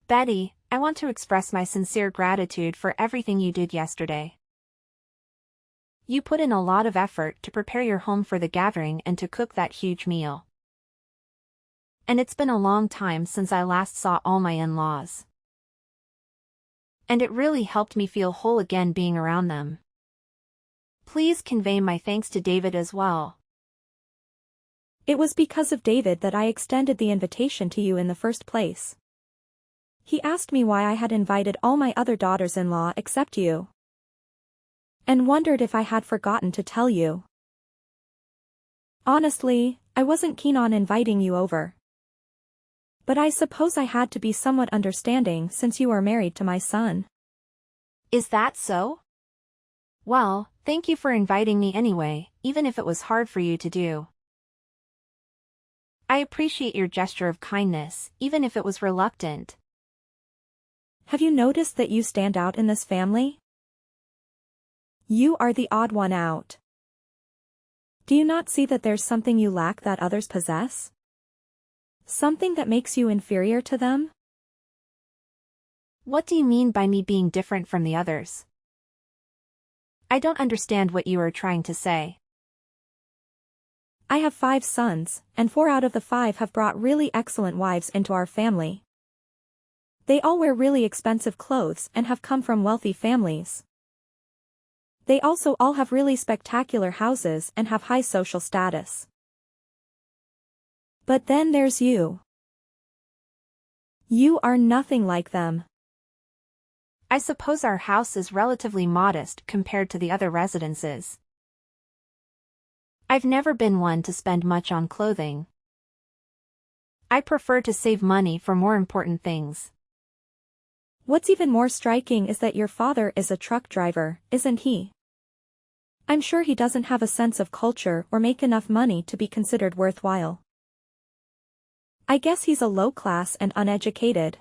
Betty, I want to express my sincere gratitude for everything you did yesterday. You put in a lot of effort to prepare your home for the gathering and to cook that huge meal. And it's been a long time since I last saw all my in-laws. And it really helped me feel whole again being around them. Please convey my thanks to David as well. It was because of David that I extended the invitation to you in the first place. He asked me why I had invited all my other daughters-in-law except you. And wondered if I had forgotten to tell you. Honestly, I wasn't keen on inviting you over. But I suppose I had to be somewhat understanding since you are married to my son. Is that so? Well, thank you for inviting me anyway, even if it was hard for you to do. I appreciate your gesture of kindness, even if it was reluctant. Have you noticed that you stand out in this family? You are the odd one out. Do you not see that there's something you lack that others possess? Something that makes you inferior to them? What do you mean by me being different from the others? I don't understand what you are trying to say. I have 5 sons, and 4 out of the 5 have brought really excellent wives into our family. They all wear really expensive clothes and have come from wealthy families. They also all have really spectacular houses and have high social status. But then there's you. You are nothing like them. I suppose our house is relatively modest compared to the other residences. I've never been one to spend much on clothing. I prefer to save money for more important things. What's even more striking is that your father is a truck driver, isn't he? I'm sure he doesn't have a sense of culture or make enough money to be considered worthwhile. I guess he's a low class and uneducated.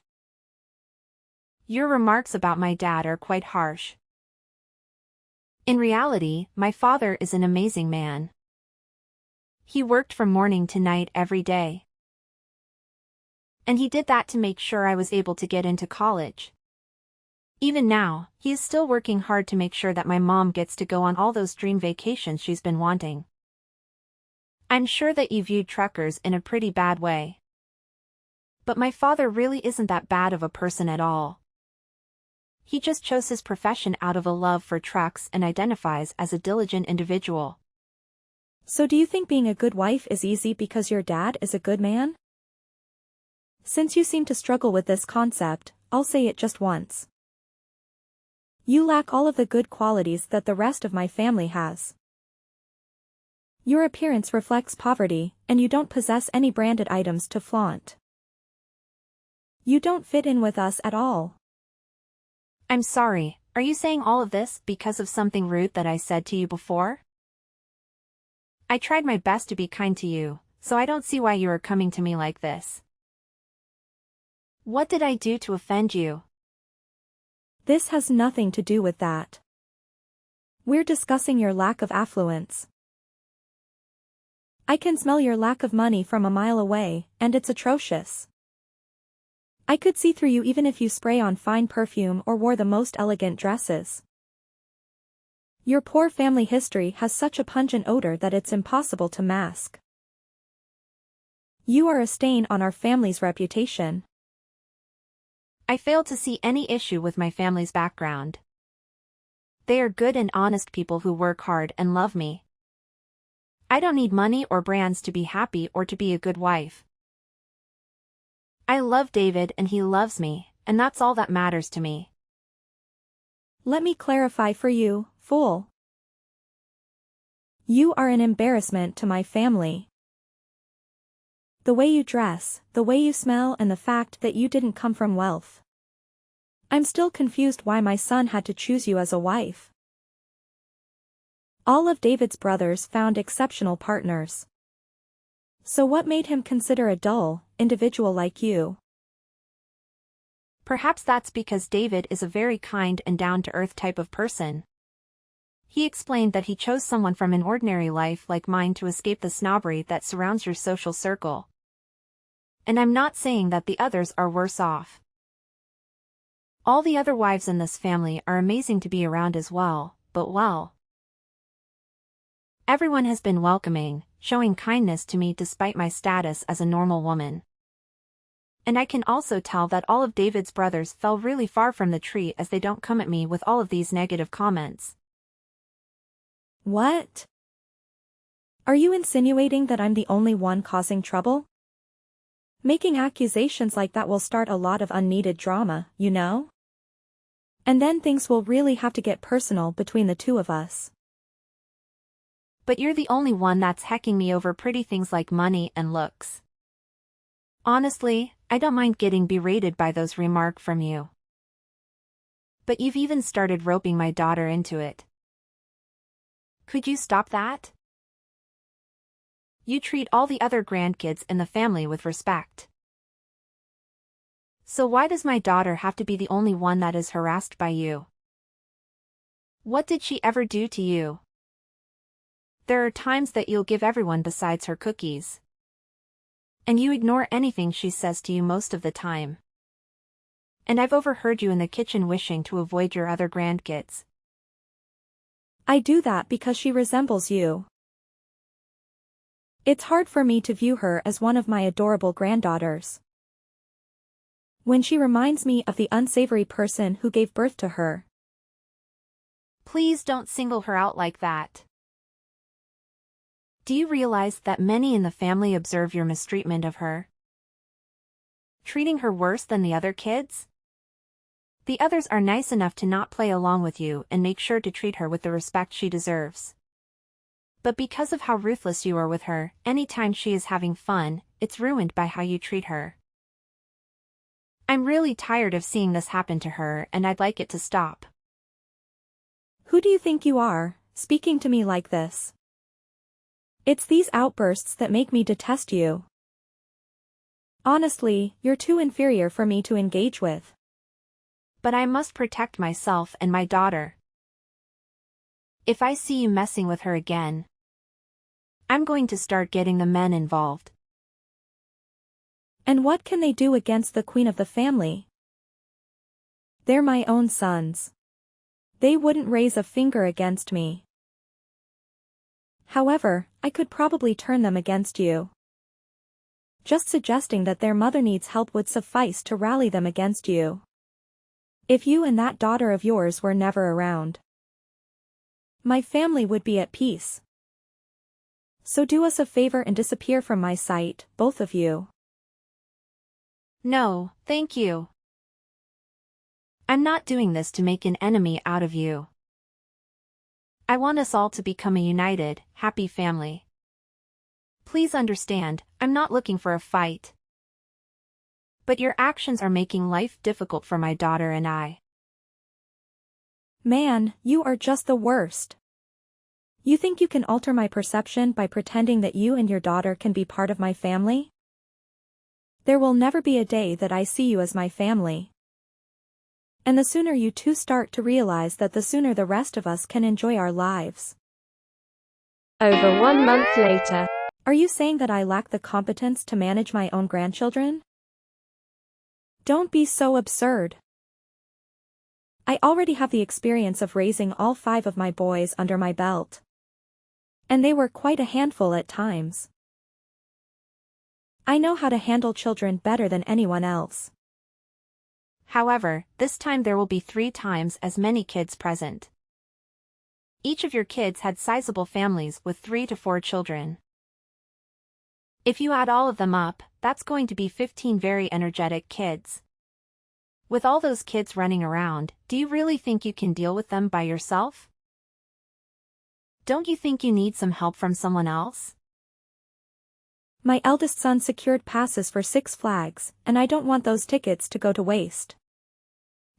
Your remarks about my dad are quite harsh. In reality, my father is an amazing man. He worked from morning to night every day. And he did that to make sure I was able to get into college. Even now, he is still working hard to make sure that my mom gets to go on all those dream vacations she's been wanting. I'm sure that you viewed truckers in a pretty bad way. But my father really isn't that bad of a person at all. He just chose his profession out of a love for trucks and identifies as a diligent individual. So do you think being a good wife is easy because your dad is a good man? Since you seem to struggle with this concept, I'll say it just once. You lack all of the good qualities that the rest of my family has. Your appearance reflects poverty, and you don't possess any branded items to flaunt. You don't fit in with us at all. I'm sorry, are you saying all of this because of something rude that I said to you before? I tried my best to be kind to you, so I don't see why you are coming to me like this. What did I do to offend you? This has nothing to do with that. We're discussing your lack of affluence. I can smell your lack of money from a mile away, and it's atrocious. I could see through you even if you spray on fine perfume or wore the most elegant dresses. Your poor family history has such a pungent odor that it's impossible to mask. You are a stain on our family's reputation. I fail to see any issue with my family's background. They are good and honest people who work hard and love me. I don't need money or brands to be happy or to be a good wife. I love David and he loves me, and that's all that matters to me. Let me clarify for you, fool. You are an embarrassment to my family. The way you dress, the way you smell, and the fact that you didn't come from wealth. I'm still confused why my son had to choose you as a wife. All of David's brothers found exceptional partners. So what made him consider a dull individual like you? Perhaps that's because David is a very kind and down-to-earth type of person. He explained that he chose someone from an ordinary life like mine to escape the snobbery that surrounds your social circle. And I'm not saying that the others are worse off. All the other wives in this family are amazing to be around as well, but well. Everyone has been welcoming, showing kindness to me despite my status as a normal woman. And I can also tell that all of David's brothers fell really far from the tree as they don't come at me with all of these negative comments. What? Are you insinuating that I'm the only one causing trouble? Making accusations like that will start a lot of unneeded drama, you know? And then things will really have to get personal between the two of us. But you're the only one that's hecking me over pretty things like money and looks. Honestly, I don't mind getting berated by those remarks from you. But you've even started roping my daughter into it. Could you stop that? You treat all the other grandkids in the family with respect. So why does my daughter have to be the only one that is harassed by you? What did she ever do to you? There are times that you'll give everyone besides her cookies. And you ignore anything she says to you most of the time. And I've overheard you in the kitchen wishing to avoid your other grandkids. I do that because she resembles you. It's hard for me to view her as one of my adorable granddaughters. When she reminds me of the unsavory person who gave birth to her. Please don't single her out like that. Do you realize that many in the family observe your mistreatment of her? Treating her worse than the other kids? The others are nice enough to not play along with you and make sure to treat her with the respect she deserves. But because of how ruthless you are with her, anytime she is having fun, it's ruined by how you treat her. I'm really tired of seeing this happen to her and I'd like it to stop. Who do you think you are, speaking to me like this? It's these outbursts that make me detest you. Honestly, you're too inferior for me to engage with. But I must protect myself and my daughter. If I see you messing with her again, I'm going to start getting the men involved. And what can they do against the queen of the family? They're my own sons. They wouldn't raise a finger against me. However, I could probably turn them against you. Just suggesting that their mother needs help would suffice to rally them against you. If you and that daughter of yours were never around, my family would be at peace. So do us a favor and disappear from my sight, both of you. No, thank you. I'm not doing this to make an enemy out of you. I want us all to become a united, happy family. Please understand, I'm not looking for a fight. But your actions are making life difficult for my daughter and I. Man, you are just the worst. You think you can alter my perception by pretending that you and your daughter can be part of my family? There will never be a day that I see you as my family. And the sooner you two start to realize that, the sooner the rest of us can enjoy our lives. Over 1 month later. Are you saying that I lack the competence to manage my own grandchildren? Don't be so absurd. I already have the experience of raising all 5 of my boys under my belt. And they were quite a handful at times. I know how to handle children better than anyone else. However, this time there will be 3 times as many kids present. Each of your kids had sizable families with 3 to 4 children. If you add all of them up, that's going to be 15 very energetic kids. With all those kids running around, do you really think you can deal with them by yourself? Don't you think you need some help from someone else? My eldest son secured passes for 6 Flags, and I don't want those tickets to go to waste.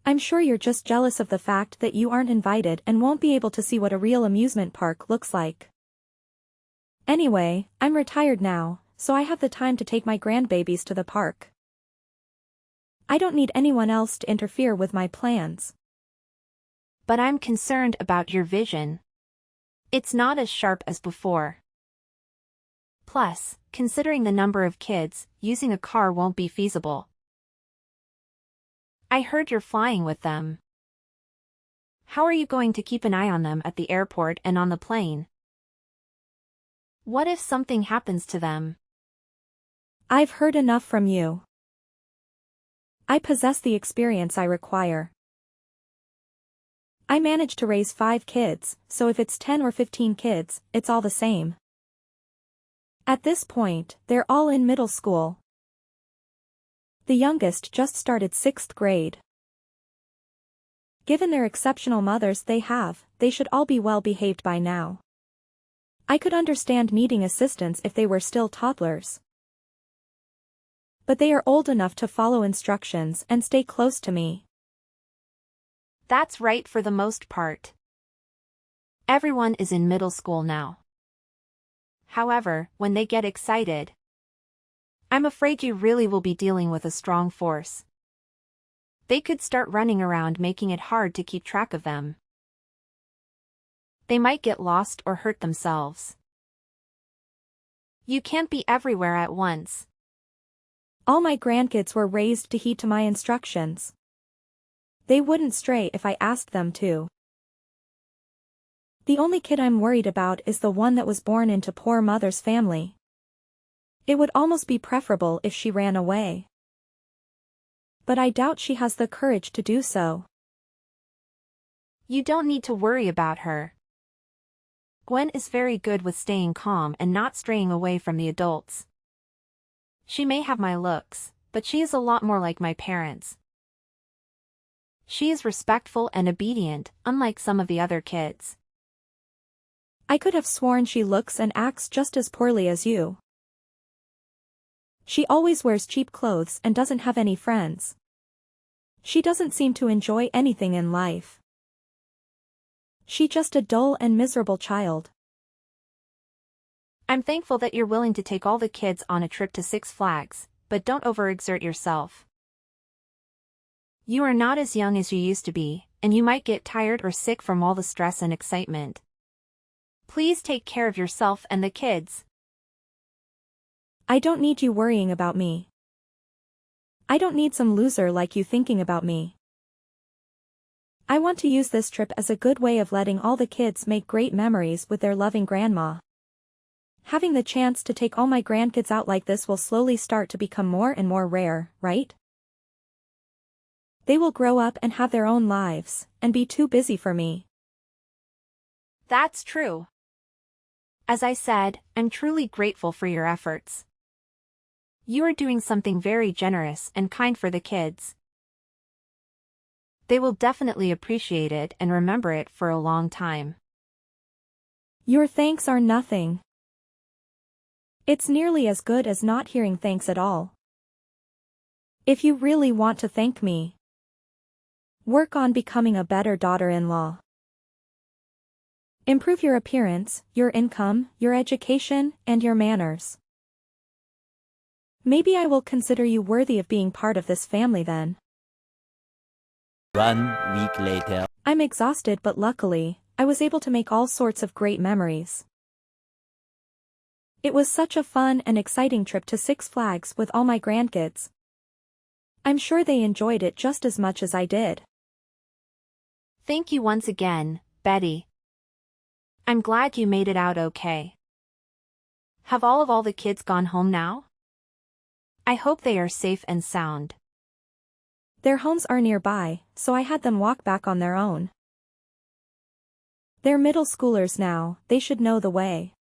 I'm sure you're just jealous of the fact that you aren't invited and won't be able to see what a real amusement park looks like. Anyway, I'm retired now, so I have the time to take my grandbabies to the park. I don't need anyone else to interfere with my plans. But I'm concerned about your vision. It's not as sharp as before. Plus, considering the number of kids, using a car won't be feasible. I heard you're flying with them. How are you going to keep an eye on them at the airport and on the plane? What if something happens to them? I've heard enough from you. I possess the experience I require. I managed to raise 5 kids, so if it's 10 or 15 kids, it's all the same. At this point, they're all in middle school. The youngest just started 6th grade. Given their exceptional mothers they should all be well behaved by now. I could understand needing assistance if they were still toddlers. But they are old enough to follow instructions and stay close to me. That's right for the most part. Everyone is in middle school now. However, when they get excited, I'm afraid you really will be dealing with a strong force. They could start running around, making it hard to keep track of them. They might get lost or hurt themselves. You can't be everywhere at once. All my grandkids were raised to heed to my instructions. They wouldn't stray if I asked them to. The only kid I'm worried about is the one that was born into poor mother's family. It would almost be preferable if she ran away. But I doubt she has the courage to do so. You don't need to worry about her. Gwen is very good with staying calm and not straying away from the adults. She may have my looks, but she is a lot more like my parents. She is respectful and obedient, unlike some of the other kids. I could have sworn she looks and acts just as poorly as you. She always wears cheap clothes and doesn't have any friends. She doesn't seem to enjoy anything in life. She's just a dull and miserable child. I'm thankful that you're willing to take all the kids on a trip to Six Flags, but don't overexert yourself. You are not as young as you used to be, and you might get tired or sick from all the stress and excitement. Please take care of yourself and the kids. I don't need you worrying about me. I don't need some loser like you thinking about me. I want to use this trip as a good way of letting all the kids make great memories with their loving grandma. Having the chance to take all my grandkids out like this will slowly start to become more and more rare, right? They will grow up and have their own lives, and be too busy for me. That's true. As I said, I'm truly grateful for your efforts. You are doing something very generous and kind for the kids. They will definitely appreciate it and remember it for a long time. Your thanks are nothing. It's nearly as good as not hearing thanks at all. If you really want to thank me, work on becoming a better daughter-in-law. Improve your appearance, your income, your education, and your manners. Maybe I will consider you worthy of being part of this family then. 1 week later. I'm exhausted, but luckily, I was able to make all sorts of great memories. It was such a fun and exciting trip to Six Flags with all my grandkids. I'm sure they enjoyed it just as much as I did. Thank you once again, Betty. I'm glad you made it out okay. Have all the kids gone home now? I hope they are safe and sound. Their homes are nearby, so I had them walk back on their own. They're middle schoolers now, they should know the way.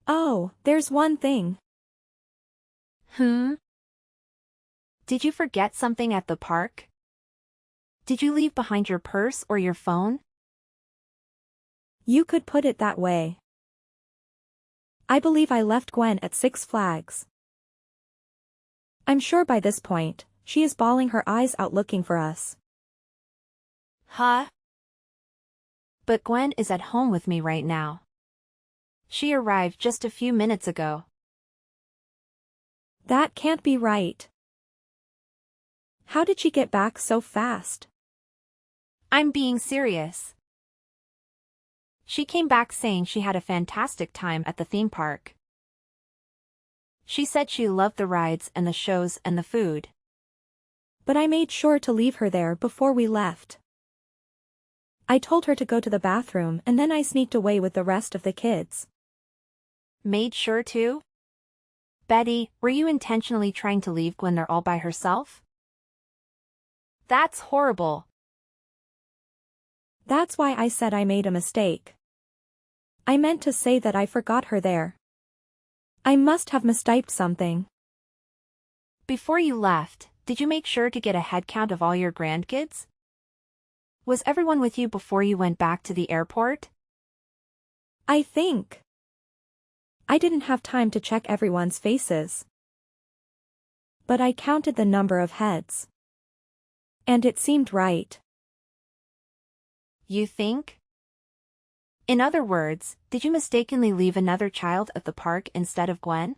Oh, there's one thing. Did you forget something at the park? Did you leave behind your purse or your phone? You could put it that way. I believe I left Gwen at Six Flags. I'm sure by this point, she is bawling her eyes out looking for us. Huh? But Gwen is at home with me right now. She arrived just a few minutes ago. That can't be right. How did she get back so fast? I'm being serious. She came back saying she had a fantastic time at the theme park. She said she loved the rides and the shows and the food. But I made sure to leave her there before we left. I told her to go to the bathroom and then I sneaked away with the rest of the kids. Made sure to? Betty, were you intentionally trying to leave Gwen there all by herself? That's horrible. That's why I said I made a mistake. I meant to say that I forgot her there. I must have mistyped something. Before you left, did you make sure to get a head count of all your grandkids? Was everyone with you before you went back to the airport? I think. I didn't have time to check everyone's faces. But I counted the number of heads. And it seemed right. You think? In other words, did you mistakenly leave another child at the park instead of Gwen?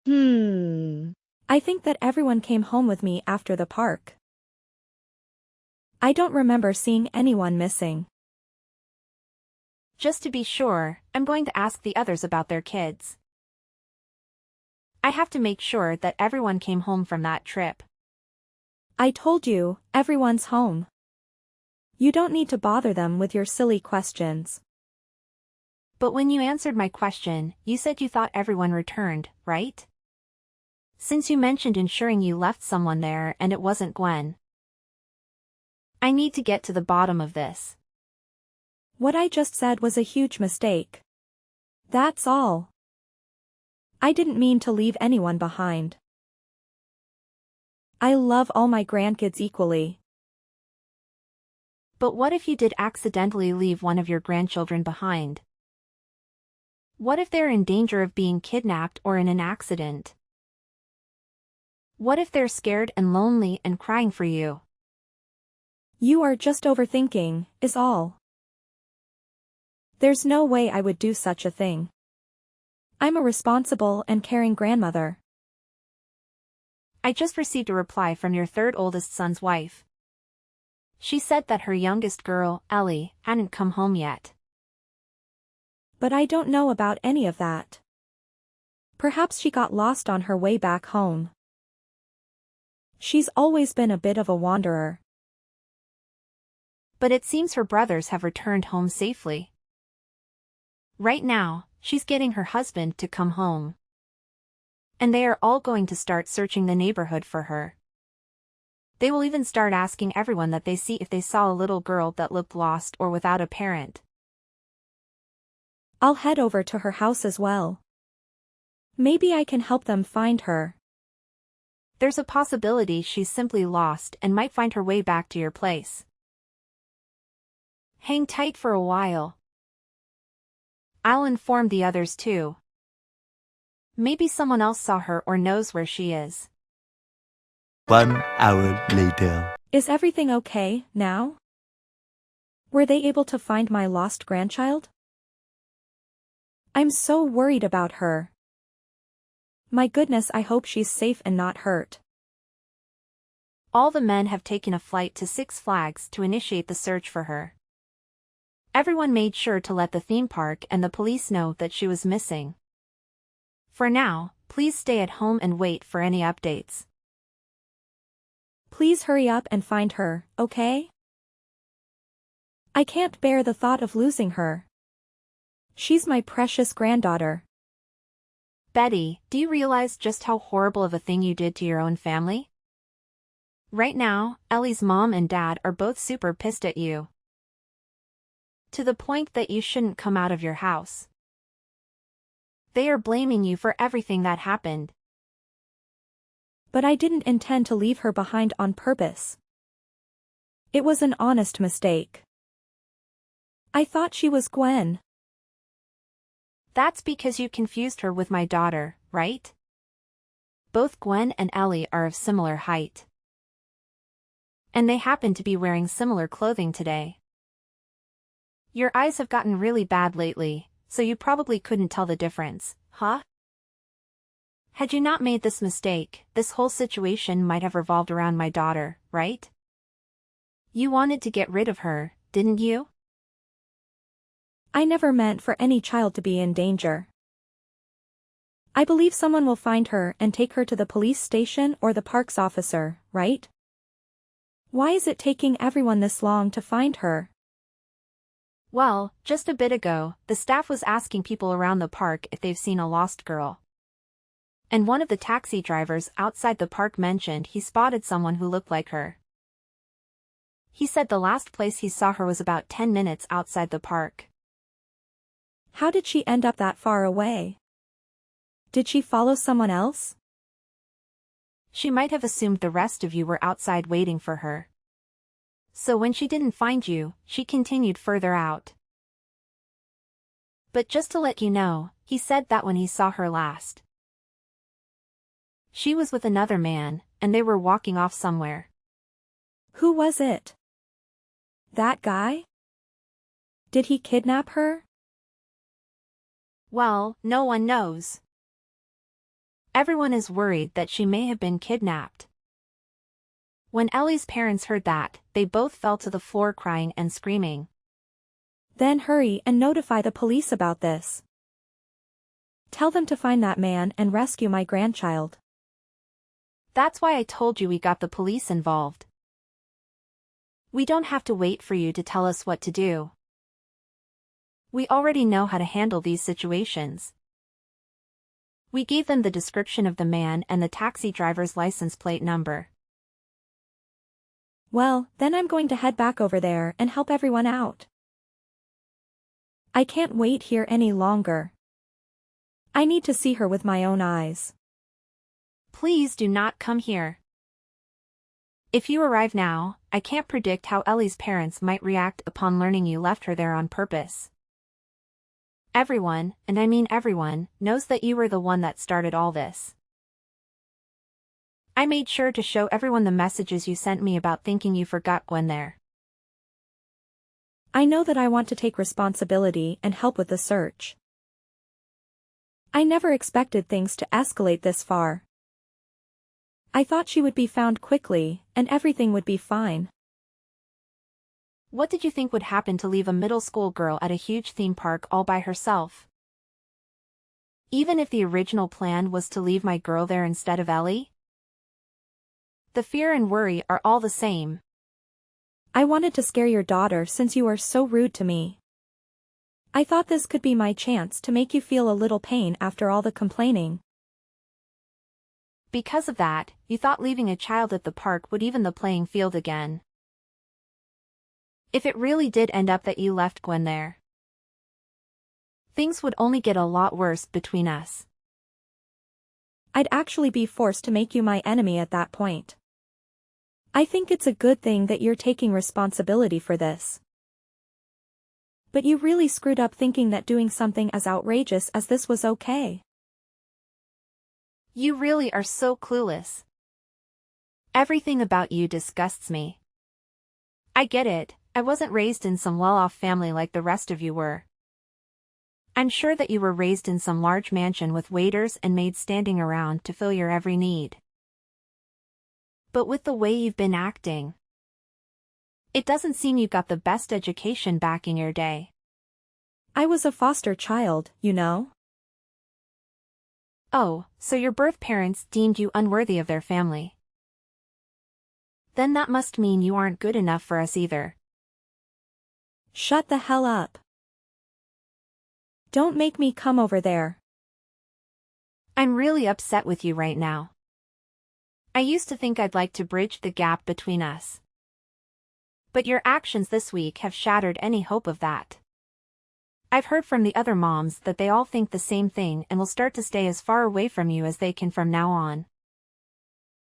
I think that everyone came home with me after the park. I don't remember seeing anyone missing. Just to be sure, I'm going to ask the others about their kids. I have to make sure that everyone came home from that trip. I told you, everyone's home. You don't need to bother them with your silly questions. But when you answered my question, you said you thought everyone returned, right? Since you mentioned ensuring you left someone there and it wasn't Gwen. I need to get to the bottom of this. What I just said was a huge mistake. That's all. I didn't mean to leave anyone behind. I love all my grandkids equally. But what if you did accidentally leave one of your grandchildren behind? What if they're in danger of being kidnapped or in an accident? What if they're scared and lonely and crying for you? You are just overthinking, is all. There's no way I would do such a thing. I'm a responsible and caring grandmother. I just received a reply from your third oldest son's wife. She said that her youngest girl, Ellie, hadn't come home yet. But I don't know about any of that. Perhaps she got lost on her way back home. She's always been a bit of a wanderer. But it seems her brothers have returned home safely. Right now, she's getting her husband to come home. And they are all going to start searching the neighborhood for her. They will even start asking everyone that they see if they saw a little girl that looked lost or without a parent. I'll head over to her house as well. Maybe I can help them find her. There's a possibility she's simply lost and might find her way back to your place. Hang tight for a while. I'll inform the others too. Maybe someone else saw her or knows where she is. 1 hour later. Is everything okay now? Were they able to find my lost grandchild? I'm so worried about her. My goodness, I hope she's safe and not hurt. All the men have taken a flight to Six Flags to initiate the search for her. Everyone made sure to let the theme park and the police know that she was missing. For now, please stay at home and wait for any updates. Please hurry up and find her, okay? I can't bear the thought of losing her. She's my precious granddaughter. Betty, do you realize just how horrible of a thing you did to your own family? Right now, Ellie's mom and dad are both super pissed at you. To the point that you shouldn't come out of your house. They are blaming you for everything that happened. But I didn't intend to leave her behind on purpose. It was an honest mistake. I thought she was Gwen. That's because you confused her with my daughter, right? Both Gwen and Ellie are of similar height. And they happen to be wearing similar clothing today. Your eyes have gotten really bad lately, so you probably couldn't tell the difference, huh? Had you not made this mistake, this whole situation might have revolved around my daughter, right? You wanted to get rid of her, didn't you? I never meant for any child to be in danger. I believe someone will find her and take her to the police station or the park's officer, right? Why is it taking everyone this long to find her? Well, just a bit ago, the staff was asking people around the park if they've seen a lost girl. And one of the taxi drivers outside the park mentioned he spotted someone who looked like her. He said the last place he saw her was about 10 minutes outside the park. How did she end up that far away? Did she follow someone else? She might have assumed the rest of you were outside waiting for her. So when she didn't find you, she continued further out. But just to let you know, he said that when he saw her last, she was with another man, and they were walking off somewhere. Who was it? That guy? Did he kidnap her? Well, no one knows. Everyone is worried that she may have been kidnapped. When Ellie's parents heard that, they both fell to the floor crying and screaming. Then hurry and notify the police about this. Tell them to find that man and rescue my grandchild. That's why I told you we got the police involved. We don't have to wait for you to tell us what to do. We already know how to handle these situations. We gave them the description of the man and the taxi driver's license plate number. Well, then I'm going to head back over there and help everyone out. I can't wait here any longer. I need to see her with my own eyes. Please do not come here. If you arrive now, I can't predict how Ellie's parents might react upon learning you left her there on purpose. Everyone, and I mean everyone, knows that you were the one that started all this. I made sure to show everyone the messages you sent me about thinking you forgot Gwen there. I know that I want to take responsibility and help with the search. I never expected things to escalate this far. I thought she would be found quickly, and everything would be fine. What did you think would happen to leave a middle school girl at a huge theme park all by herself? Even if the original plan was to leave my girl there instead of Ellie? The fear and worry are all the same. I wanted to scare your daughter since you are so rude to me. I thought this could be my chance to make you feel a little pain after all the complaining. Because of that, you thought leaving a child at the park would even the playing field again. If it really did end up that you left Gwen there, things would only get a lot worse between us. I'd actually be forced to make you my enemy at that point. I think it's a good thing that you're taking responsibility for this. But you really screwed up thinking that doing something as outrageous as this was okay. You really are so clueless. Everything about you disgusts me. I get it, I wasn't raised in some well-off family like the rest of you were. I'm sure that you were raised in some large mansion with waiters and maids standing around to fill your every need. But with the way you've been acting, it doesn't seem you got the best education back in your day. I was a foster child, you know. Oh, so your birth parents deemed you unworthy of their family. Then that must mean you aren't good enough for us either. Shut the hell up. Don't make me come over there. I'm really upset with you right now. I used to think I'd like to bridge the gap between us. But your actions this week have shattered any hope of that. I've heard from the other moms that they all think the same thing and will start to stay as far away from you as they can from now on.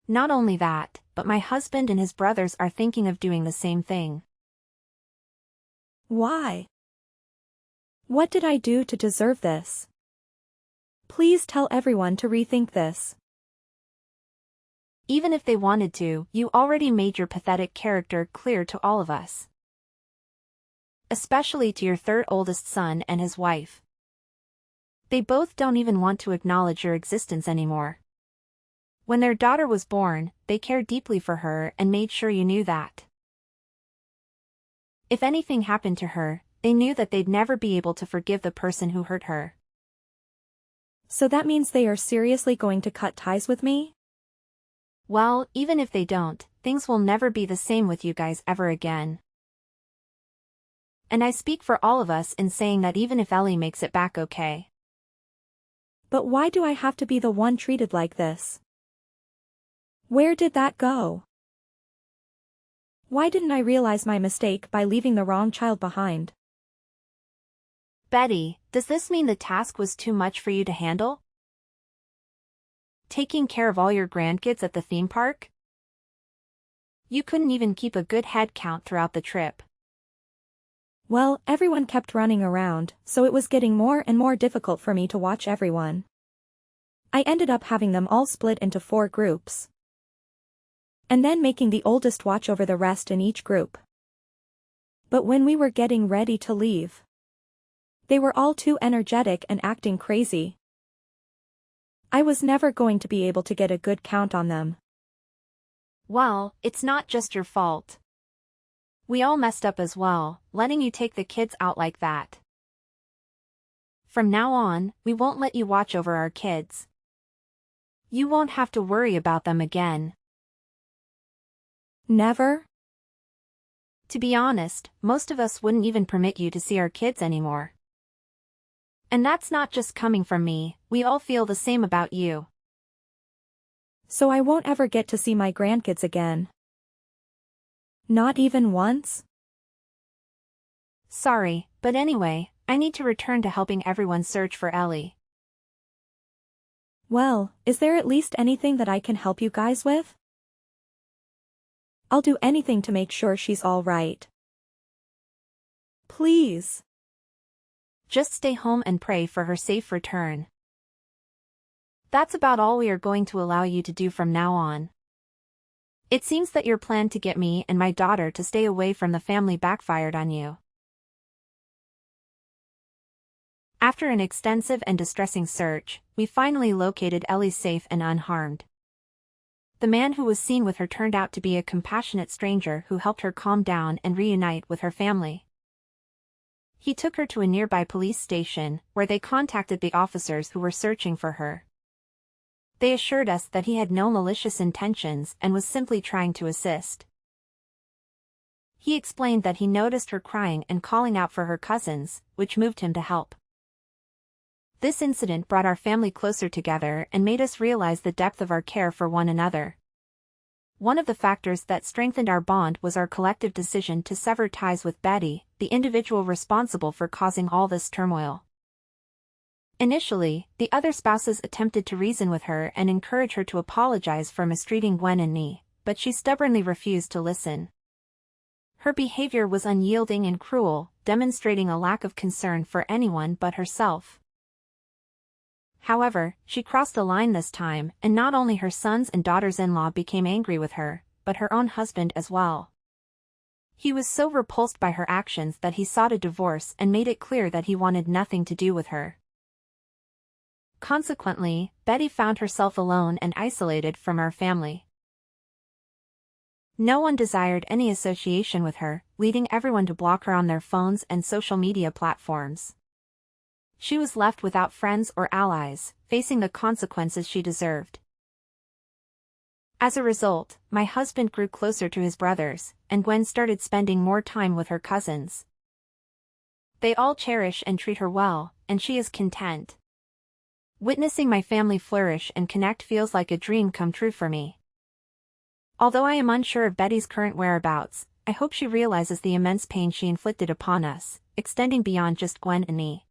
Not only that, but my husband and his brothers are thinking of doing the same thing. Why? What did I do to deserve this? Please tell everyone to rethink this. Even if they wanted to, you already made your pathetic character clear to all of us. Especially to your third oldest son and his wife. They both don't even want to acknowledge your existence anymore. When their daughter was born, they cared deeply for her and made sure you knew that. If anything happened to her, they knew that they'd never be able to forgive the person who hurt her. So that means they are seriously going to cut ties with me? Well, even if they don't, things will never be the same with you guys ever again. And I speak for all of us in saying that even if Ellie makes it back okay. But why do I have to be the one treated like this? Where did that go? Why didn't I realize my mistake by leaving the wrong child behind? Betty, does this mean the task was too much for you to handle? Taking care of all your grandkids at the theme park? You couldn't even keep a good head count throughout the trip. Well, everyone kept running around, so it was getting more and more difficult for me to watch everyone. I ended up having them all split into 4 groups. And then making the oldest watch over the rest in each group. But when we were getting ready to leave, they were all too energetic and acting crazy. I was never going to be able to get a good count on them. Well, it's not just your fault. We all messed up as well, letting you take the kids out like that. From now on, we won't let you watch over our kids. You won't have to worry about them again. Never? To be honest, most of us wouldn't even permit you to see our kids anymore. And that's not just coming from me, we all feel the same about you. So I won't ever get to see my grandkids again. Not even once? Sorry, but anyway, I need to return to helping everyone search for Ellie. Well, is there at least anything that I can help you guys with? I'll do anything to make sure she's all right. Please. Just stay home and pray for her safe return. That's about all we are going to allow you to do from now on. It seems that your plan to get me and my daughter to stay away from the family backfired on you. After an extensive and distressing search, we finally located Ellie safe and unharmed. The man who was seen with her turned out to be a compassionate stranger who helped her calm down and reunite with her family. He took her to a nearby police station, where they contacted the officers who were searching for her. They assured us that he had no malicious intentions and was simply trying to assist. He explained that he noticed her crying and calling out for her cousins, which moved him to help. This incident brought our family closer together and made us realize the depth of our care for one another. One of the factors that strengthened our bond was our collective decision to sever ties with Betty, the individual responsible for causing all this turmoil. Initially, the other spouses attempted to reason with her and encourage her to apologize for mistreating Gwen and me, but she stubbornly refused to listen. Her behavior was unyielding and cruel, demonstrating a lack of concern for anyone but herself. However, she crossed the line this time, and not only her sons and daughters-in-law became angry with her, but her own husband as well. He was so repulsed by her actions that he sought a divorce and made it clear that he wanted nothing to do with her. Consequently, Betty found herself alone and isolated from our family. No one desired any association with her, leading everyone to block her on their phones and social media platforms. She was left without friends or allies, facing the consequences she deserved. As a result, my husband grew closer to his brothers, and Gwen started spending more time with her cousins. They all cherish and treat her well, and she is content. Witnessing my family flourish and connect feels like a dream come true for me. Although I am unsure of Betty's current whereabouts, I hope she realizes the immense pain she inflicted upon us, extending beyond just Gwen and me.